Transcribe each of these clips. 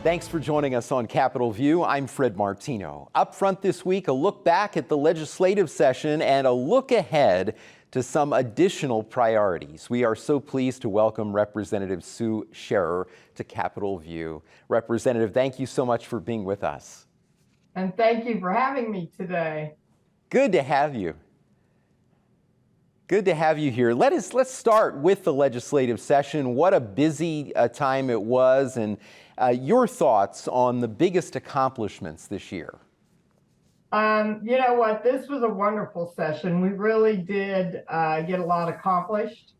Thanks for joining us on Capitol View. I'm Fred Martino. Up front this week, a look back at the legislative session and a look ahead to some additional priorities. We are so pleased to welcome Representative Sue Scherer to Capitol View. Representative, thank you so much for being with us. And thank you for having me today. Good to have you. Good to have you here. Let's start with the legislative session. What a busy time it was, and your thoughts on the biggest accomplishments this year. You know what? This was a wonderful session. We really did get a lot accomplished.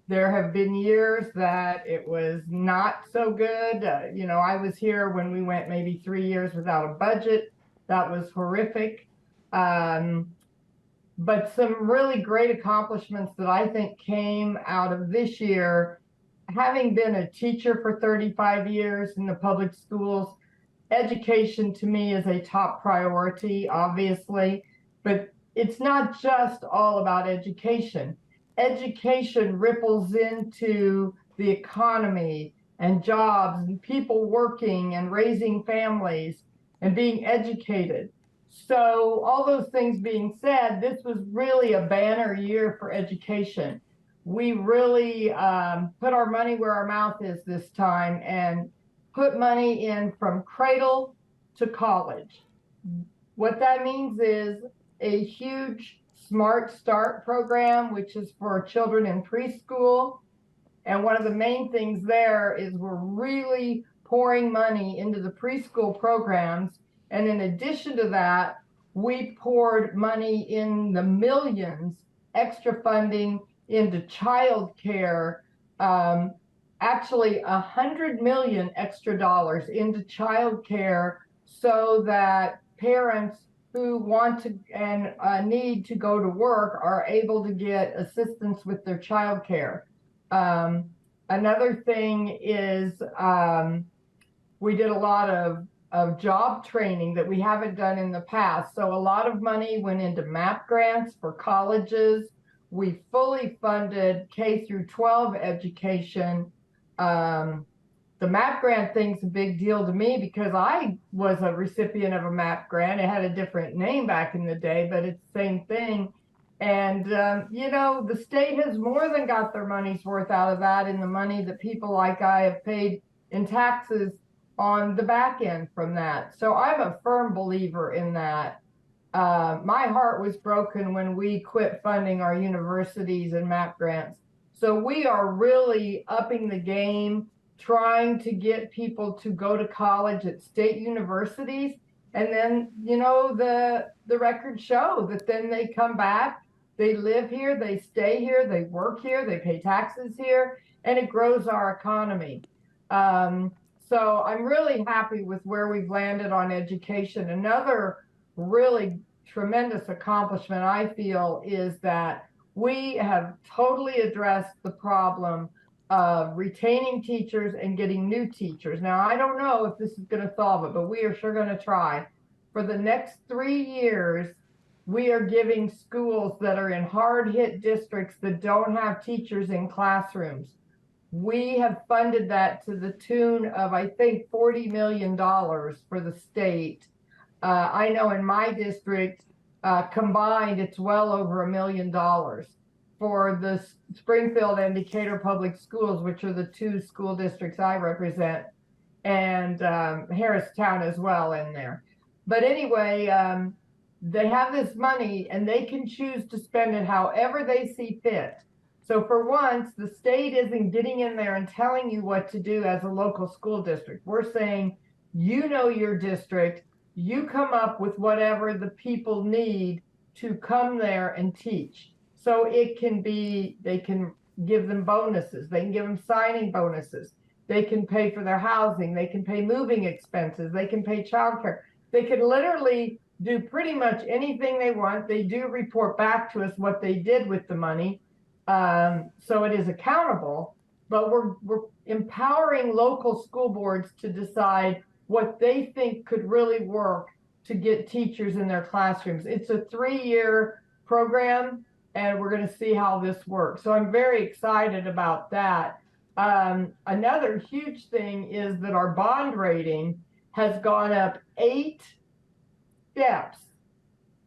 There have been years that it was not so good. I was here when we went maybe 3 years without a budget. That was horrific. But some really great accomplishments that I think came out of this year. Having been a teacher for 35 years in the public schools, education to me is a top priority, obviously, but it's not just all about education. Education ripples into the economy and jobs and people working and raising families and being educated. So all those things being said, this was really a banner year for education. We really put our money where our mouth is this time and put money in from cradle to college. What that means is a huge Smart Start program, which is for children in preschool. And one of the main things there is we're really pouring money into the preschool programs. And in addition to that, we poured money in the millions, extra funding into child care, actually $100 million extra dollars into child care so that parents who want to and need to go to work are able to get assistance with their child care. Another thing is we did a lot of job training that we haven't done in the past. So a lot of money went into MAP grants for colleges. We fully funded K through 12 education. The MAP grant thing's a big deal to me because I was a recipient of a MAP grant. It had a different name back in the day, but it's the same thing. And, the state has more than got their money's worth out of that in the money that people like I have paid in taxes on the back end from that. So I'm a firm believer in that. My heart was broken when we quit funding our universities and MAP grants. So we are really upping the game, trying to get people to go to college at state universities. And then, the records show that then they come back, they live here, they stay here, they work here, they pay taxes here, and it grows our economy. So I'm really happy with where we've landed on education. Another really tremendous accomplishment, I feel, is that we have totally addressed the problem of retaining teachers and getting new teachers. Now, I don't know if this is going to solve it, but we are sure going to try. For the next 3 years, we are giving schools that are in hard-hit districts that don't have teachers in classrooms. We have funded that to the tune of, I think, $40 million for the state. I know in my district, combined, it's well over $1 million for the Springfield and Decatur Public Schools, which are the two school districts I represent, and Harristown as well in there. But anyway, they have this money and they can choose to spend it however they see fit. So for once, the state isn't getting in there and telling you what to do as a local school district. We're saying, your district, you come up with whatever the people need to come there and teach. So it can be, they can give them bonuses, they can give them signing bonuses, they can pay for their housing, they can pay moving expenses, they can pay childcare. They can literally do pretty much anything they want. They do report back to us what they did with the money. So it is accountable, but we're empowering local school boards to decide what they think could really work to get teachers in their classrooms. It's a 3-year program, and we're going to see how this works. So I'm very excited about that. Another huge thing is that our bond rating has gone up 8 steps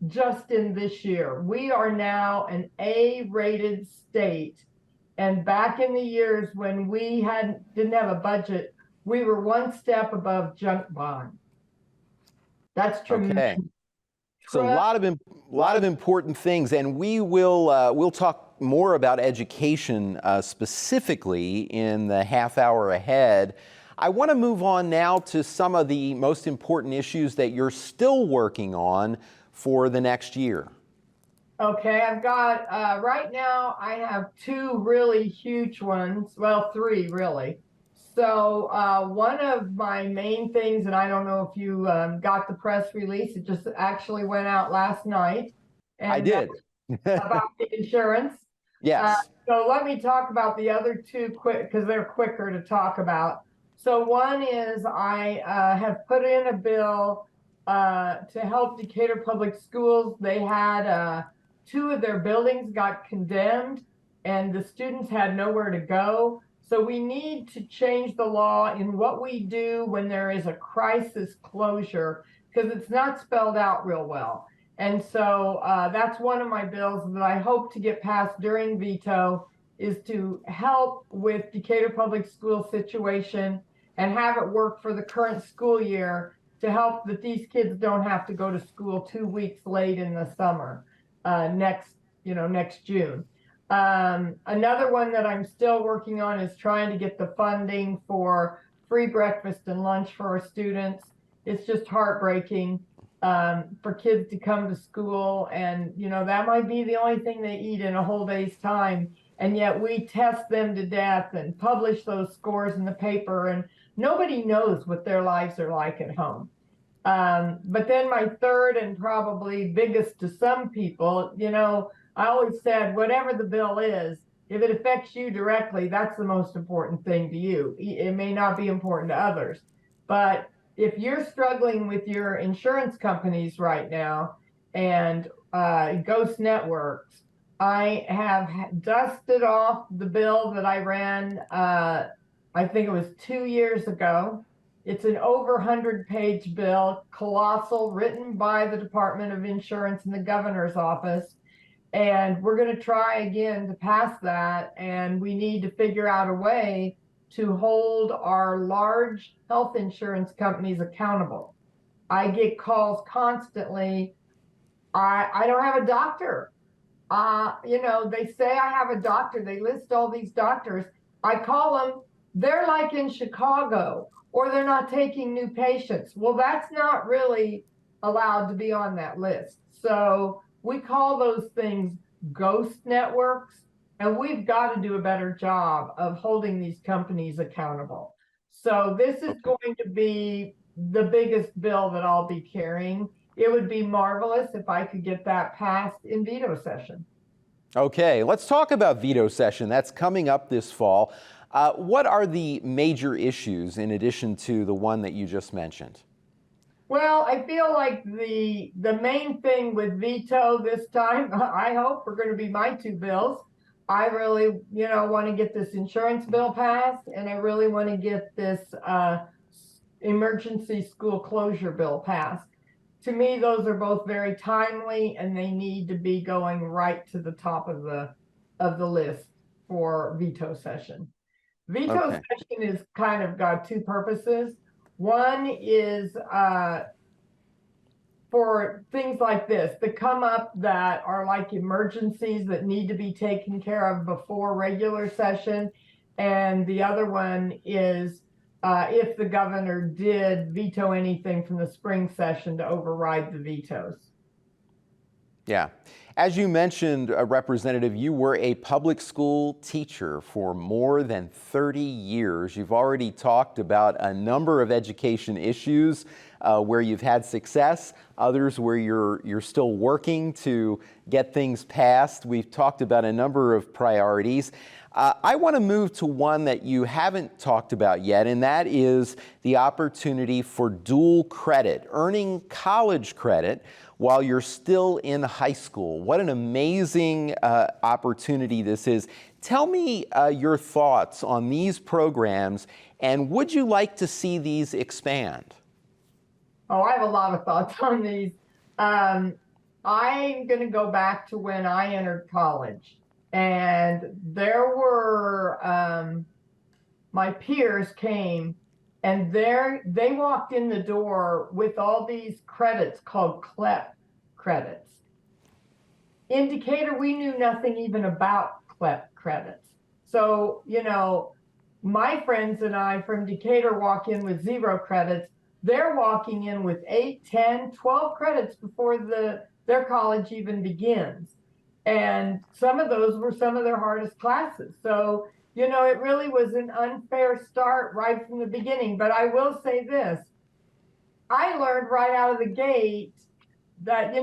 just in this year. We are now an A-rated state. And back in the years when we didn't have a budget, we were 1 step above junk bond. That's tremendous. Okay. So a lot of important things, and we'll talk more about education specifically in the half hour ahead. I want to move on now to some of the most important issues that you're still working on for the next year. Okay, I've got, right now I have 2 really huge ones, well, 3 really. So one of my main things, and I don't know if you got the press release, it just actually went out last night. And I did. About the insurance. Yes. So let me talk about the other 2 quick, because they're quicker to talk about. So one is I have put in a bill to help Decatur Public Schools. They had 2 of their buildings got condemned and the students had nowhere to go. So we need to change the law in what we do when there is a crisis closure, because it's not spelled out real well. And so that's one of my bills that I hope to get passed during veto, is to help with Decatur Public School situation and have it work for the current school year to help that these kids don't have to go to school 2 weeks late in the summer next June. Another one that I'm still working on is trying to get the funding for free breakfast and lunch for our students. It's just heartbreaking for kids to come to school, and that might be the only thing they eat in a whole day's time, and yet we test them to death and publish those scores in the paper, and nobody knows what their lives are like at home. But then my third and probably biggest to some people, I always said, whatever the bill is, if it affects you directly, that's the most important thing to you. It may not be important to others, but if you're struggling with your insurance companies right now and ghost networks, I have dusted off the bill that I ran, I think it was 2 years ago. It's an over 100-page bill, colossal, written by the Department of Insurance and the governor's office. And we're going to try again to pass that. And we need to figure out a way to hold our large health insurance companies accountable. I get calls constantly. I don't have a doctor. They say I have a doctor. They list all these doctors. I call them. They're like in Chicago, or they're not taking new patients. Well, that's not really allowed to be on that list. So we call those things ghost networks, and we've got to do a better job of holding these companies accountable. So this is going to be the biggest bill that I'll be carrying. It would be marvelous if I could get that passed in veto session. Okay, let's talk about veto session. That's coming up this fall. What are the major issues in addition to the one that you just mentioned? Well, I feel like the main thing with veto this time, I hope, are going to be my 2 bills. I really, want to get this insurance bill passed, and I really want to get this emergency school closure bill passed. To me, those are both very timely, and they need to be going right to the top of the list for veto session. Veto session is kind of got 2 purposes. One is for things like this that come up that are like emergencies that need to be taken care of before regular session. And the other one is if the governor did veto anything from the spring session to override the vetoes. Yeah. As you mentioned, Representative, you were a public school teacher for more than 30 years. You've already talked about a number of education issues where you've had success, others where you're still working to get things passed. We've talked about a number of priorities. I want to move to one that you haven't talked about yet, and that is the opportunity for dual credit, earning college credit while you're still in high school. What an amazing opportunity this is. Tell me your thoughts on these programs, and would you like to see these expand? Oh, I have a lot of thoughts on these. I'm going to go back to when I entered college, and there were my peers came, and they walked in the door with all these credits called CLEP credits. In Decatur, we knew nothing even about CLEP credits. So, my friends and I from Decatur walk in with 0 credits. They're walking in with 8, 10, 12 credits before their college even begins. And some of those were some of their hardest classes. So, it really was an unfair start right from the beginning. But I will say this, I learned right out of the gate that,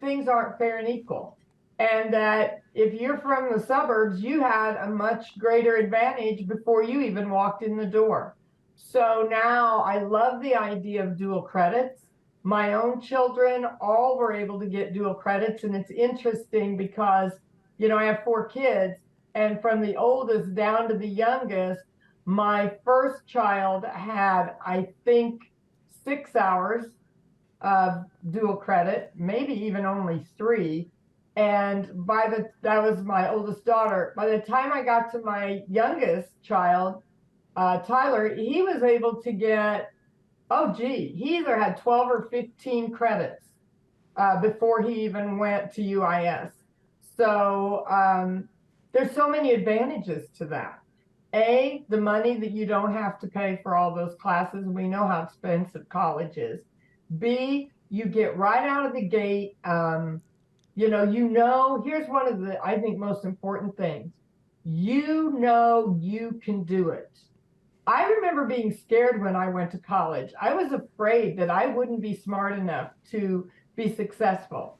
things aren't fair and equal. And that if you're from the suburbs, you had a much greater advantage before you even walked in the door. So now I love the idea of dual credits. My own children all were able to get dual credits. And it's interesting because, I have 4 kids, and from the oldest down to the youngest, my first child had, I think, 6 hours of dual credit, maybe even only 3. And that was my oldest daughter. By the time I got to my youngest child, Tyler, he was able to get, he either had 12 or 15 credits before he even went to UIS. So there's so many advantages to that. A, the money that you don't have to pay for all those classes. We know how expensive college is. B, you get right out of the gate. Here's one of the, I think, most important things. You can do it. I remember being scared when I went to college. I was afraid that I wouldn't be smart enough to be successful.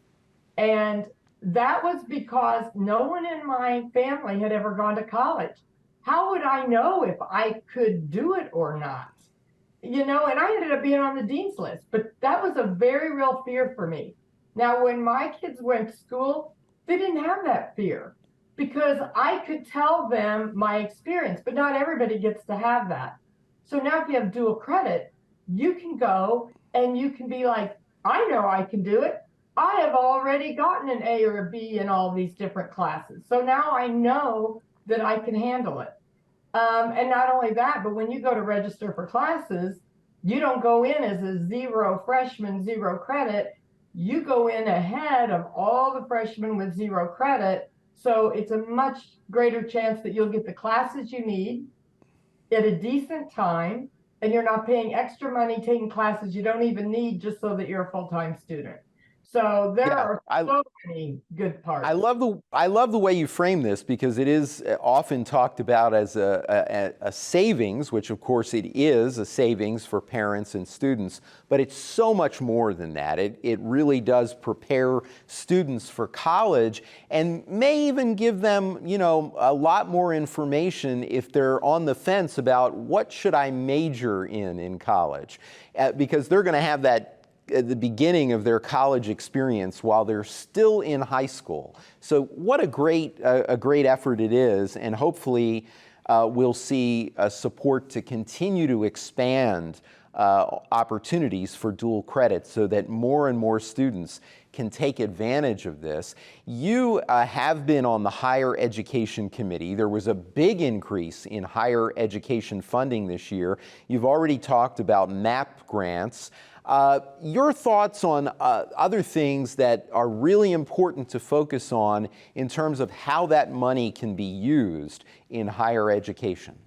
And that was because no one in my family had ever gone to college. How would I know if I could do it or not? And I ended up being on the dean's list, but that was a very real fear for me. Now, when my kids went to school, they didn't have that fear because I could tell them my experience, but not everybody gets to have that. So now if you have dual credit, you can go and you can be like, I know I can do it. I have already gotten an A or a B in all these different classes. So now I know that I can handle it. And not only that, but when you go to register for classes, you don't go in as a 0 freshman, 0 credit. You go in ahead of all the freshmen with 0 credit. So it's a much greater chance that you'll get the classes you need at a decent time, and you're not paying extra money taking classes you don't even need just so that you're a full-time student. So there are so many good parts. I love the way you frame this, because it is often talked about as a savings, which of course it is a savings for parents and students, but it's so much more than that. It really does prepare students for college and may even give them, a lot more information if they're on the fence about what should I major in college, because they're going to have that at the beginning of their college experience while they're still in high school. So what a great effort it is, and hopefully we'll see support to continue to expand opportunities for dual credit so that more and more students can take advantage of this. You have been on the Higher Education Committee. There was a big increase in higher education funding this year. You've already talked about MAP grants. Your thoughts on other things that are really important to focus on in terms of how that money can be used in higher education?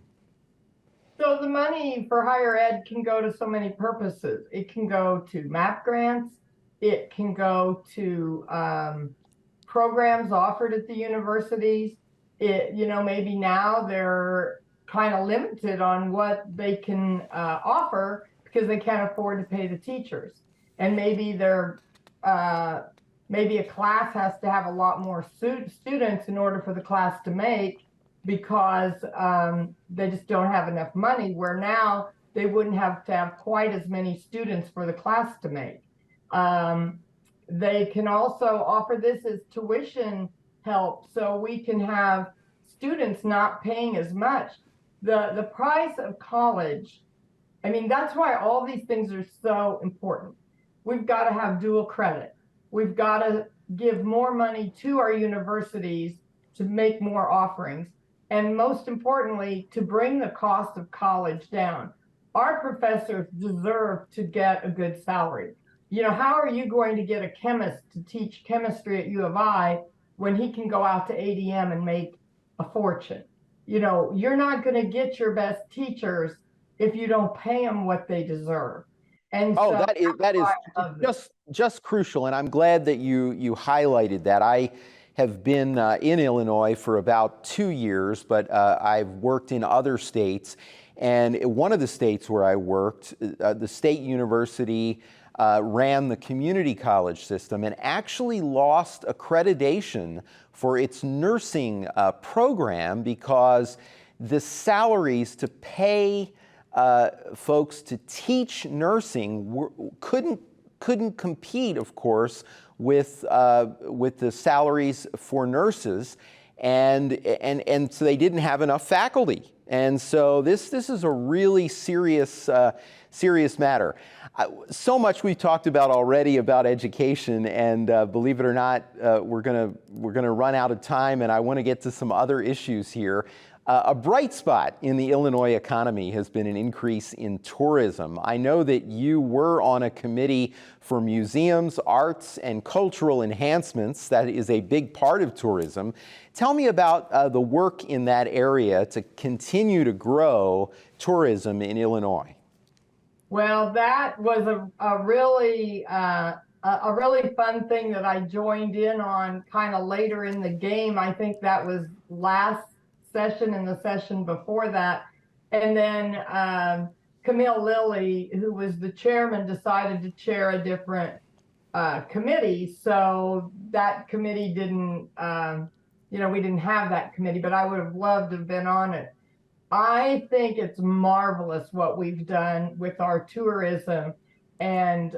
So the money for higher ed can go to so many purposes. It can go to MAP grants. It can go to programs offered at the universities. Maybe now they're kind of limited on what they can offer because they can't afford to pay the teachers. And maybe maybe a class has to have a lot more students in order for the class to make, because they just don't have enough money, where now they wouldn't have to have quite as many students for the class to make. They can also offer this as tuition help, so we can have students not paying as much. The price of college, I mean, that's why all these things are so important. We've got to have dual credit. We've got to give more money to our universities to make more offerings. And most importantly, to bring the cost of college down. Our professors deserve to get a good salary. You know, how are you going to get a chemist to teach chemistry at U of I when he can go out to ADM and make a fortune? You know, you're not going to get your best teachers if you don't pay them what they deserve. And Oh, so that is just crucial, and I'm glad that you highlighted that. I have been in Illinois for about 2 years, but I've worked in other states. And one of the states where I worked, the state university ran the community college system and actually lost accreditation for its nursing program because the salaries to pay folks to teach nursing couldn't compete, of course, with the salaries for nurses, and so they didn't have enough faculty. And so this is a really serious matter. So much we've talked about already about education, and believe it or not, we're gonna run out of time, and I want to get to some other issues here. A bright spot in the Illinois economy has been an increase in tourism. I know that you were on a committee for museums, arts, and cultural enhancements. That is a big part of tourism. Tell me about the work in that area to continue to grow tourism in Illinois. Well, that was a really fun thing that I joined in on kind of later in the game. I think that was last session and the session before that. And then Camille Lilly, who was the chairman, decided to chair a different committee. So that committee didn't, we didn't have that committee, but I would have loved to have been on it. I think it's marvelous what we've done with our tourism and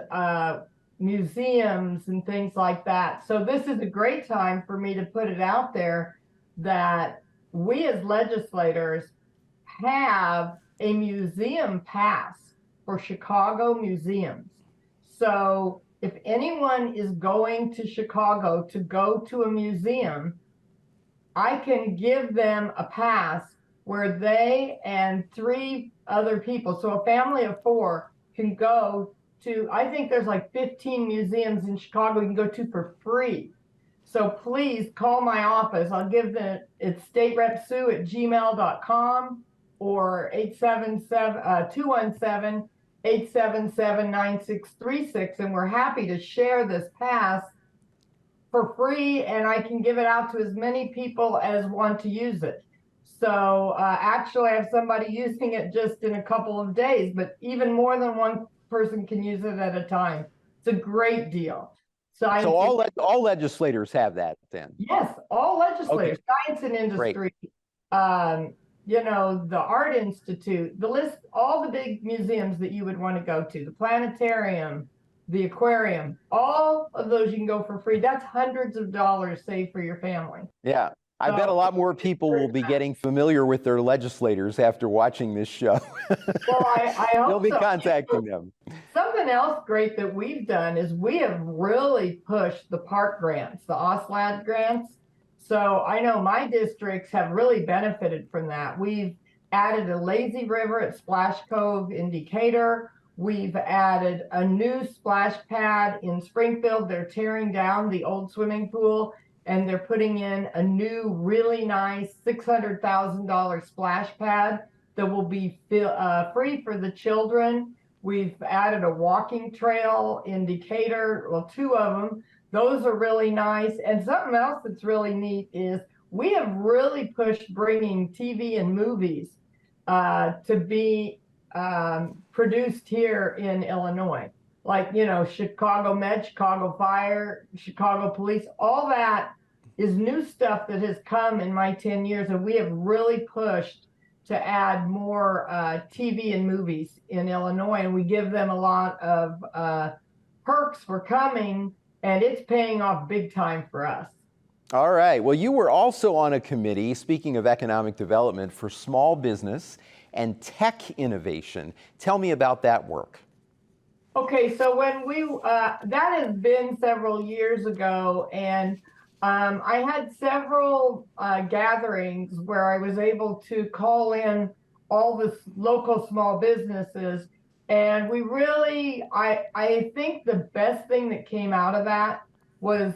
museums and things like that. So this is a great time for me to put it out there that we as legislators have a museum pass for Chicago museums. So if anyone is going to Chicago to go to a museum, I can give them a pass where they and 3 other people, so a family of 4, can go to, I think there's like 15 museums in Chicago you can go to for free. So please call my office. I'll give it's staterepsue@gmail.com or 217-877-9636, and we're happy to share this pass for free, and I can give it out to as many people as want to use it. So actually I have somebody using it just in a couple of days, but even more than one person can use it at a time. It's a great deal. So all legislators have that then? Yes, all legislators, okay. Science and industry, the Art Institute, the list, all the big museums that you would want to go to, the planetarium, the aquarium, all of those you can go for free. That's hundreds of dollars saved for your family. Yeah. I bet a lot more people will be getting familiar with their legislators after watching this show. Well, I hope they'll be contacting them. Something else great that we've done is we have really pushed the park grants, the OSLAD grants. So I know my districts have really benefited from that. We've added a lazy river at Splash Cove in Decatur. We've added a new splash pad in Springfield. They're tearing down the old swimming pool, and they're putting in a new, really nice $600,000 splash pad that will be free for the children. We've added a walking trail in Decatur, well, 2 of them. Those are really nice. And something else that's really neat is we have really pushed bringing TV and movies to be produced here in Illinois. Like, Chicago Med, Chicago Fire, Chicago Police, all that is new stuff that has come in my 10 years. And we have really pushed to add more TV and movies in Illinois. And we give them a lot of perks for coming, and it's paying off big time for us. All right. Well, you were also on a committee, speaking of economic development, for small business and tech innovation. Tell me about that work. Okay, so when that has been several years ago, and I had several gatherings where I was able to call in all the local small businesses, and I think the best thing that came out of that was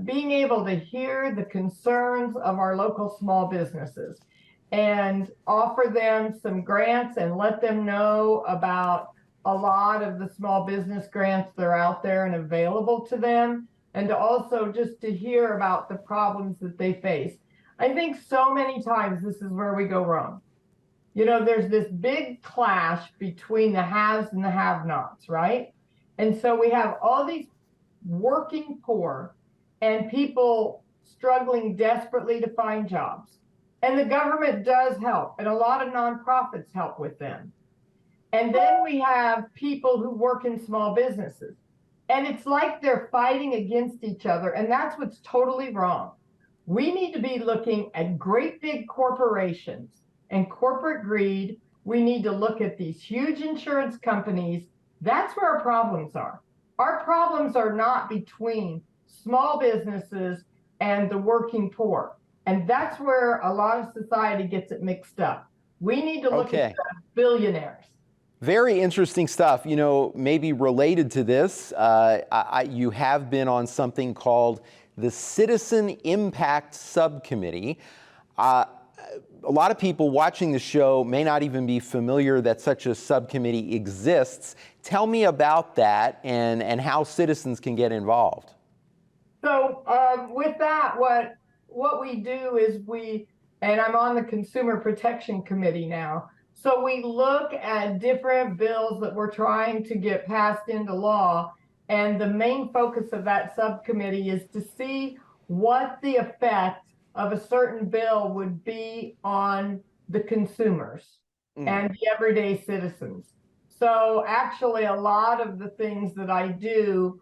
being able to hear the concerns of our local small businesses and offer them some grants and let them know about a lot of the small business grants that are out there and available to them, and to also just to hear about the problems that they face. I think so many times this is where we go wrong. You know, there's this big clash between the haves and the have-nots, right? And so we have all these working poor and people struggling desperately to find jobs. And the government does help, and a lot of nonprofits help with them. And then we have people who work in small businesses. And it's like they're fighting against each other. And that's what's totally wrong. We need to be looking at great big corporations and corporate greed. We need to look at these huge insurance companies. That's where our problems are. Our problems are not between small businesses and the working poor. And that's where a lot of society gets it mixed up. We need to look at the billionaires. Very interesting stuff. You know, maybe related to this, you have been on something called the Citizen Impact Subcommittee. A lot of people watching the show may not even be familiar that such a subcommittee exists. Tell me about that and how citizens can get involved. So with that, what we do is and I'm on the Consumer Protection Committee now, so we look at different bills that we're trying to get passed into law, and the main focus of that subcommittee is to see what the effect of a certain bill would be on the consumers and the everyday citizens. So actually, a lot of the things that I do,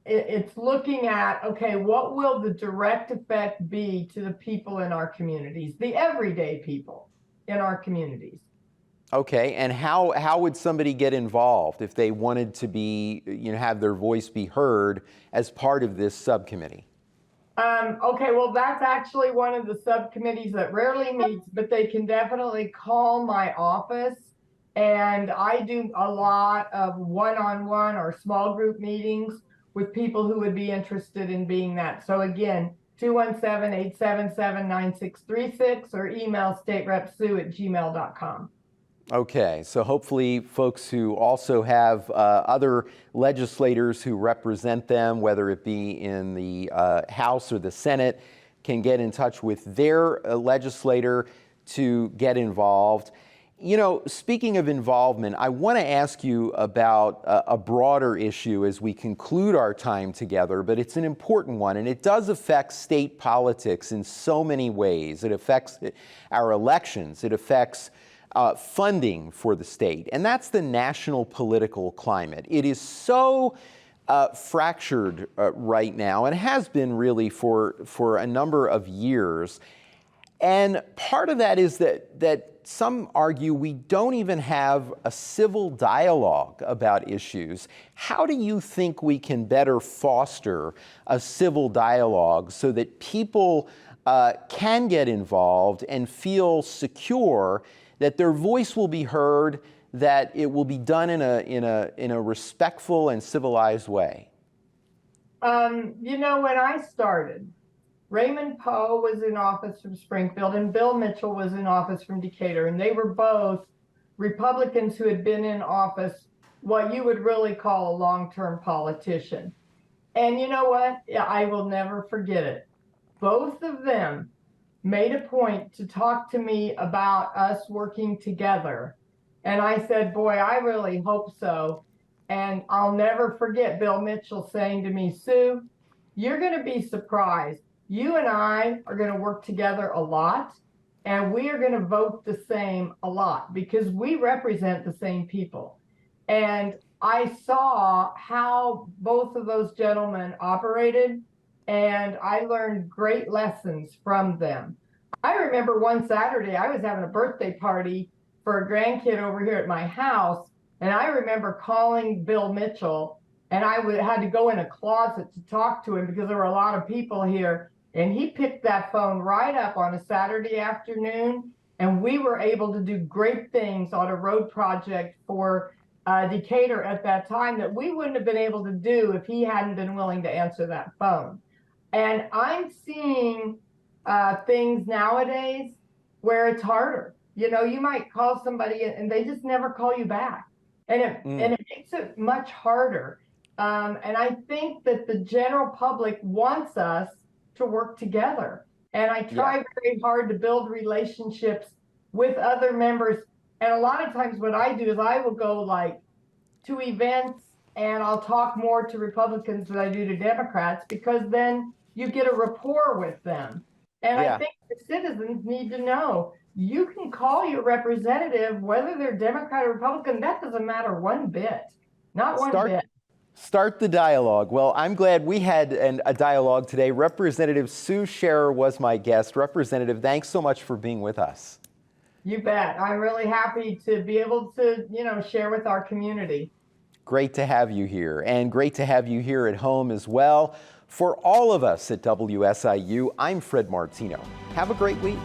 it's looking at, okay, what will the direct effect be to the people in our communities, the everyday people in our communities. Okay, and how would somebody get involved if they wanted to be, have their voice be heard as part of this subcommittee? Okay, well, that's actually one of the subcommittees that rarely meets, but they can definitely call my office. And I do a lot of one-on-one or small group meetings with people who would be interested in being that. So again, 217-877-9636 or email staterepsue@gmail.com. Okay, so hopefully folks who also have other legislators who represent them, whether it be in the House or the Senate, can get in touch with their legislator to get involved. You know, speaking of involvement, I want to ask you about a broader issue as we conclude our time together, but it's an important one, and it does affect state politics in so many ways. It affects our elections. It affects funding for the state, and that's the national political climate. It is so fractured right now, and has been really for a number of years. And part of that is that some argue we don't even have a civil dialogue about issues. How do you think we can better foster a civil dialogue so that people can get involved and feel secure that their voice will be heard, that it will be done in a respectful and civilized way? You know, when I started, Raymond Poe was in office from Springfield and Bill Mitchell was in office from Decatur, and they were both Republicans who had been in office, what you would really call a long-term politician. And you know what? I will never forget it. Both of them made a point to talk to me about us working together. And I said, boy, I really hope so. And I'll never forget Bill Mitchell saying to me, Sue, you're going to be surprised. You and I are going to work together a lot, and we are going to vote the same a lot because we represent the same people. And I saw how both of those gentlemen operated, and I learned great lessons from them. I remember one Saturday I was having a birthday party for a grandkid over here at my house, and I remember calling Bill Mitchell, and had to go in a closet to talk to him because there were a lot of people here, and he picked that phone right up on a Saturday afternoon, and we were able to do great things on a road project for Decatur at that time that we wouldn't have been able to do if he hadn't been willing to answer that phone. And I'm seeing things nowadays where it's harder. You know, you might call somebody and they just never call you back. And it makes it much harder. And I think that the general public wants us to work together. And I try very hard to build relationships with other members. And a lot of times what I do is I will go like to events and I'll talk more to Republicans than I do to Democrats, because then you get a rapport with them. And I think the citizens need to know you can call your representative, whether they're Democrat or Republican, that doesn't matter one bit, not one bit. Start the dialogue. Well, I'm glad we had a dialogue today. Representative Sue Scherer was my guest. Representative, thanks so much for being with us. You bet. I'm really happy to be able to, share with our community. Great to have you here, and great to have you here at home as well. For all of us at WSIU, I'm Fred Martino. Have a great week.